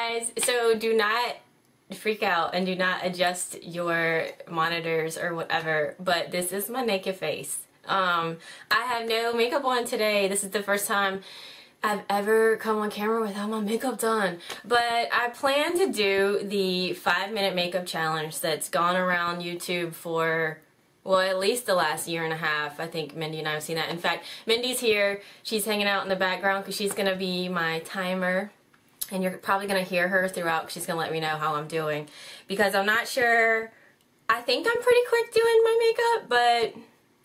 guys, so do not freak out and do not adjust your monitors or whatever, but this is my naked face. I have no makeup on today. This is the first time I've ever come on camera without my makeup done, but I plan to do the 5-minute makeup challenge that's gone around YouTube for, well, at least the last year and a half. I think Mindy and I have seen that. In fact, Mindy's here. She's hanging out in the background because she's going to be my timer. And you're probably going to hear her throughout because she's going to let me know how I'm doing. Because I'm not sure. I think I'm pretty quick doing my makeup, but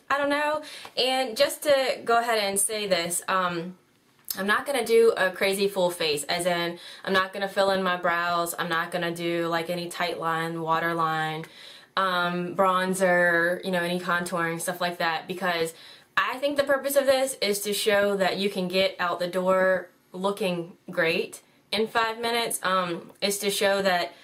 I don't know. And just to go ahead and say this, I'm not going to do a crazy full face. As in, I'm not going to fill in my brows. I'm not going to do like any tight line, waterline, bronzer, you know, any contouring, stuff like that. Because I think the purpose of this is to show that you can get out the door looking great in 5 minutes. Is to show that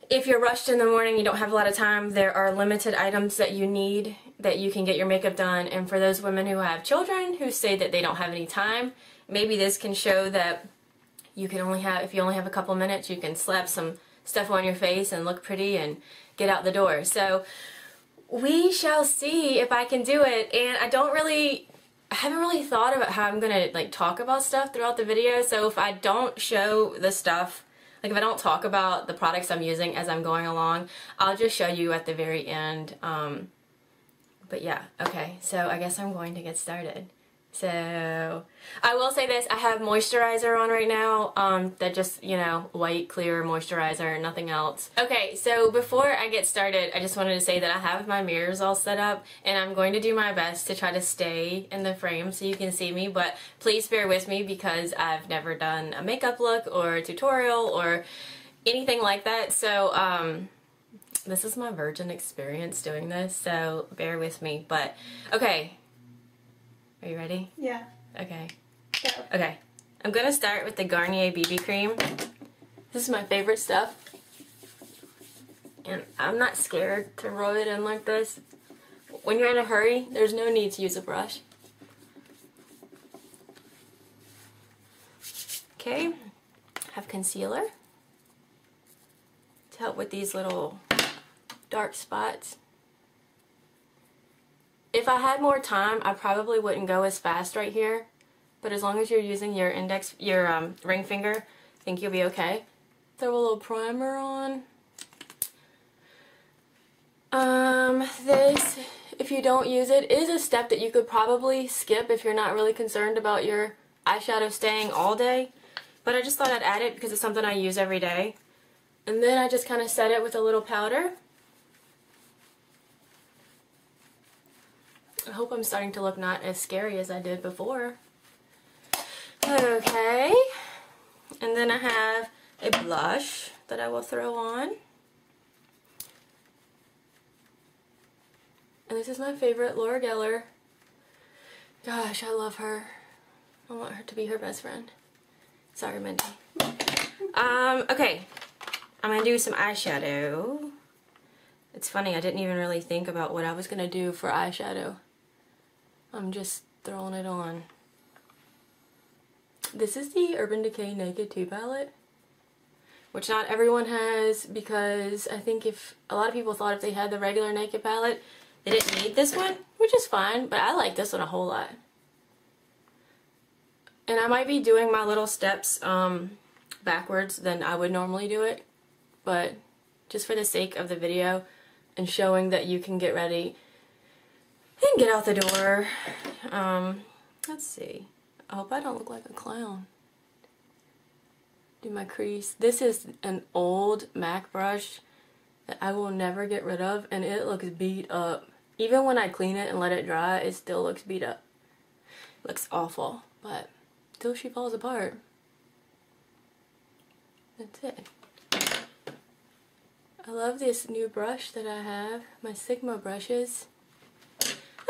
if you're rushed in the morning, you don't have a lot of time, there are limited items that you need that you can get your makeup done. And for those women who have children who say that they don't have any time, maybe this can show that you can only have, if you only have a couple minutes, you can slap some stuff on your face and look pretty and get out the door. So we shall see if I can do it. And I haven't really thought about how I'm gonna like talk about stuff throughout the video. So if I don't show the stuff, like if I don't talk about the products I'm using as I'm going along, I'll just show you at the very end. But yeah, okay, so I guess I'm going to get started. So I will say this, I have moisturizer on right now, that just, you know, white clear moisturizer, nothing else. Okay, so before I get started, I just wanted to say that I have my mirrors all set up and I'm going to do my best to try to stay in the frame so you can see me, but please bear with me because I've never done a makeup look or a tutorial or anything like that. So this is my virgin experience doing this, so bear with me. But okay, are you ready? Yeah. Okay. Go. Okay. I'm gonna start with the Garnier BB cream. This is my favorite stuff. And I'm not scared to rub it in like this. When you're in a hurry, there's no need to use a brush. Okay. Have concealer to help with these little dark spots. If I had more time, I probably wouldn't go as fast right here, but as long as you're using your ring finger, I think you'll be okay. Throw a little primer on. This, if you don't use it, is a step that you could probably skip if you're not really concerned about your eyeshadow staying all day, but I just thought I'd add it because it's something I use every day. And then I just kind of set it with a little powder. I hope I'm starting to look not as scary as I did before. Okay, and then I have a blush that I will throw on. And this is my favorite, Laura Geller. Gosh, I love her. I want her to be her best friend. Sorry, Mindy. Okay, I'm gonna do some eyeshadow. It's funny, I didn't even really think about what I was gonna do for eyeshadow. I'm just throwing it on. This is the Urban Decay Naked 2 palette, which not everyone has, because I think if a lot of people thought if they had the regular Naked palette, they didn't need this one, which is fine, but I like this one a whole lot. And I might be doing my little steps backwards than I would normally do it, but just for the sake of the video and showing that you can get ready and get out the door. Let's see. I hope I don't look like a clown. Do my crease. This is an old MAC brush that I will never get rid of, and it looks beat up. Even when I clean it and let it dry, it still looks beat up. It looks awful, but till she falls apart. That's it. I love this new brush that I have, my Sigma brushes.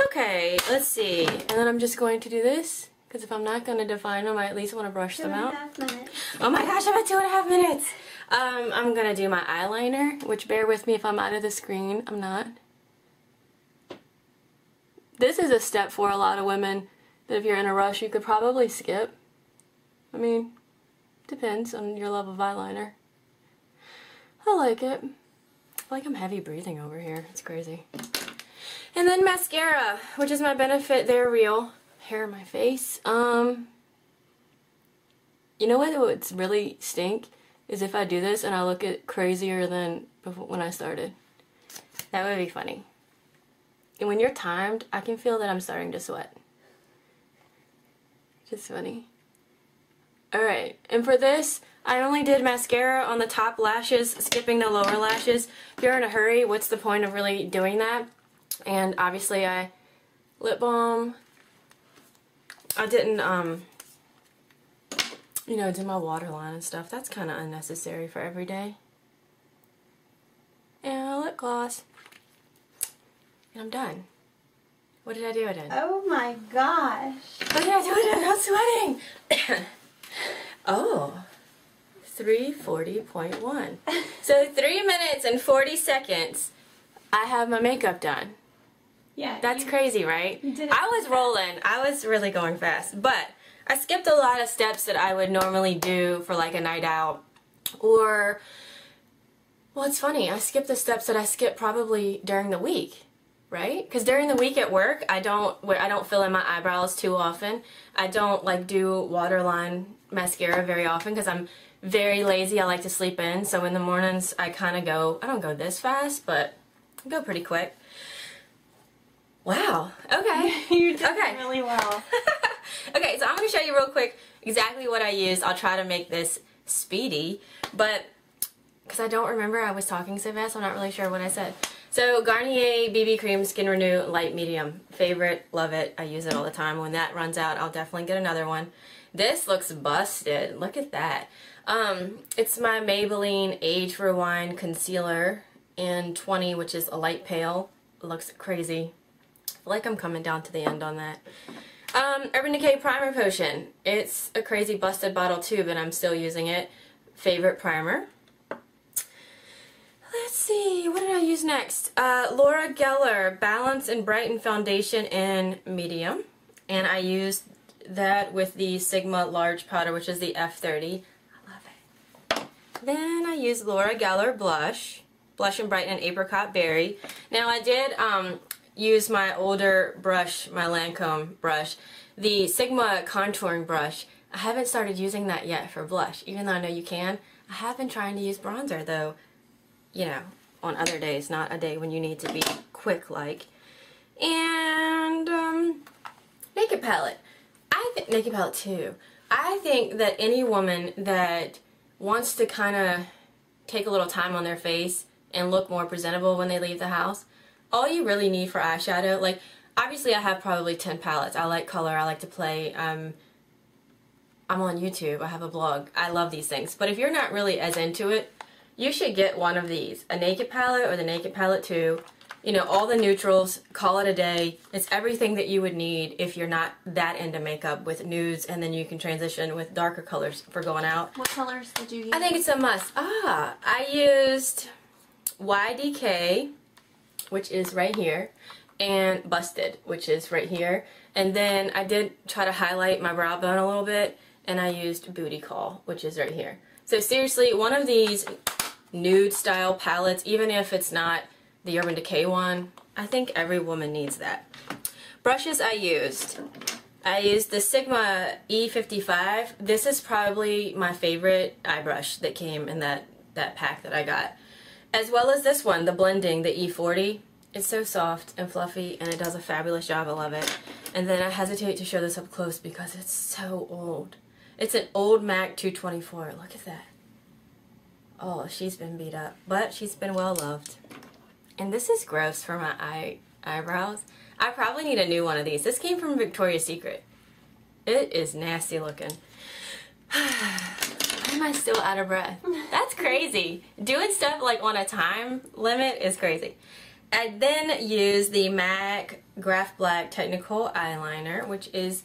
Okay, let's see. And then I'm just going to do this, because if I'm not going to define them, I at least want to brush them out. 2.5 minutes. Oh my gosh, I'm at 2.5 minutes! I'm going to do my eyeliner, which bear with me if I'm out of the screen. I'm not. This is a step for a lot of women that if you're in a rush, you could probably skip. I mean, Depends on your love of eyeliner. I like it. I feel like I'm heavy breathing over here. It's crazy. And then mascara, which is my Benefit They're Real hair in my face. You know what would really stink is if I do this and I look at crazier than before when I started. That would be funny. And when you're timed, I can feel that I'm starting to sweat. It's funny. Alright, and for this, I only did mascara on the top lashes, skipping the lower lashes. If you're in a hurry, what's the point of really doing that? And obviously I lip balm. I didn't, you know, do my waterline and stuff. That's kind of unnecessary for every day. And lip gloss. And I'm done. What did I do it in? Oh my gosh. What did I do it in? I'm sweating. Oh. 3:40.1. So 3 minutes and 40 seconds I have my makeup done. Yeah. That's crazy, right? You did it I was rolling. I was really going fast. But I skipped a lot of steps that I would normally do for like a night out. Or, well, it's funny. I skipped the steps that I skip probably during the week. Right? Because during the week at work, I don't fill in my eyebrows too often. I don't like do waterline mascara very often because I'm very lazy. I like to sleep in. So in the mornings, I kind of go, I don't go this fast, but I go pretty quick. Wow. Okay. You're doing really well. Okay, so I'm going to show you real quick exactly what I used. I'll try to make this speedy, but because I don't remember, I was talking so fast, I'm not really sure what I said. So Garnier BB Cream Skin Renew Light Medium. Favorite, love it. I use it all the time. When that runs out, I'll definitely get another one. This looks busted. Look at that. It's my Maybelline Age Rewind Concealer in 20, which is a light pale. It looks crazy. I feel like I'm coming down to the end on that. Urban Decay Primer Potion. It's a crazy busted bottle too, but I'm still using it. Favorite primer. Let's see, what did I use next? Laura Geller Balance and Brighten Foundation in medium. And I used that with the Sigma Large Powder, which is the F30. I love it. Then I used Laura Geller Blush. Blush and Brighten in Apricot Berry. Now I did use my older brush, my Lancome brush, the Sigma Contouring Brush. I haven't started using that yet for blush, even though I know you can. I have been trying to use bronzer though. You know, on other days, not a day when you need to be quick-like. And, Naked Palette. Naked Palette too. I think that any woman that wants to kind of take a little time on their face and look more presentable when they leave the house, all you really need for eyeshadow, like, obviously I have probably 10 palettes. I like color, I like to play, I'm on YouTube, I have a blog. I love these things. But if you're not really as into it, you should get one of these, a Naked Palette or the Naked Palette 2. You know, all the neutrals, call it a day. It's everything that you would need if you're not that into makeup with nudes, and then you can transition with darker colors for going out. What colors did you use? I think it's a must. I used YDK, which is right here, and Busted, which is right here. And then I did try to highlight my brow bone a little bit, and I used Booty Call, which is right here. So seriously, one of these nude style palettes, even if it's not the Urban Decay one, I think every woman needs that. Brushes I used the Sigma E55. This is probably my favorite eye brush that came in that pack that I got. As well as this one, the Blending, the E40. It's so soft and fluffy and it does a fabulous job. I love it. And then I hesitate to show this up close because it's so old. It's an old MAC 224. Look at that. Oh, she's been beat up, but she's been well loved. And this is gross for my eyebrows. I probably need a new one of these. This came from Victoria's Secret. It is nasty looking. Why am I still out of breath? That's crazy. Doing stuff like on a time limit is crazy. I then used the MAC Graph Black Technical Eyeliner, which is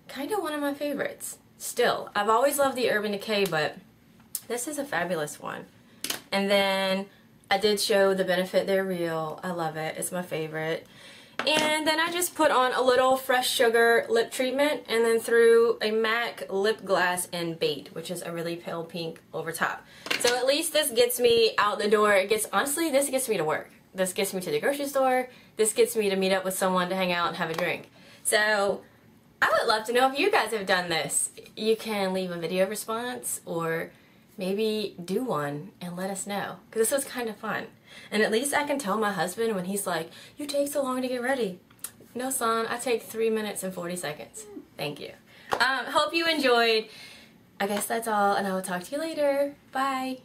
kind of one of my favorites. Still, I've always loved the Urban Decay, but this is a fabulous one. And then I did show the Benefit They're Real. I love it. It's my favorite. And then I just put on a little Fresh Sugar lip treatment and then threw a MAC lip gloss in Bait, which is a really pale pink over top. So at least this gets me out the door. Honestly, this gets me to work. This gets me to the grocery store. This gets me to meet up with someone to hang out and have a drink. So I would love to know if you guys have done this. You can leave a video response or maybe do one and let us know, because this was kind of fun. And at least I can tell my husband when he's like, you take so long to get ready. No, son, I take 3 minutes and 40 seconds. Thank you. Hope you enjoyed. I guess that's all, and I will talk to you later. Bye.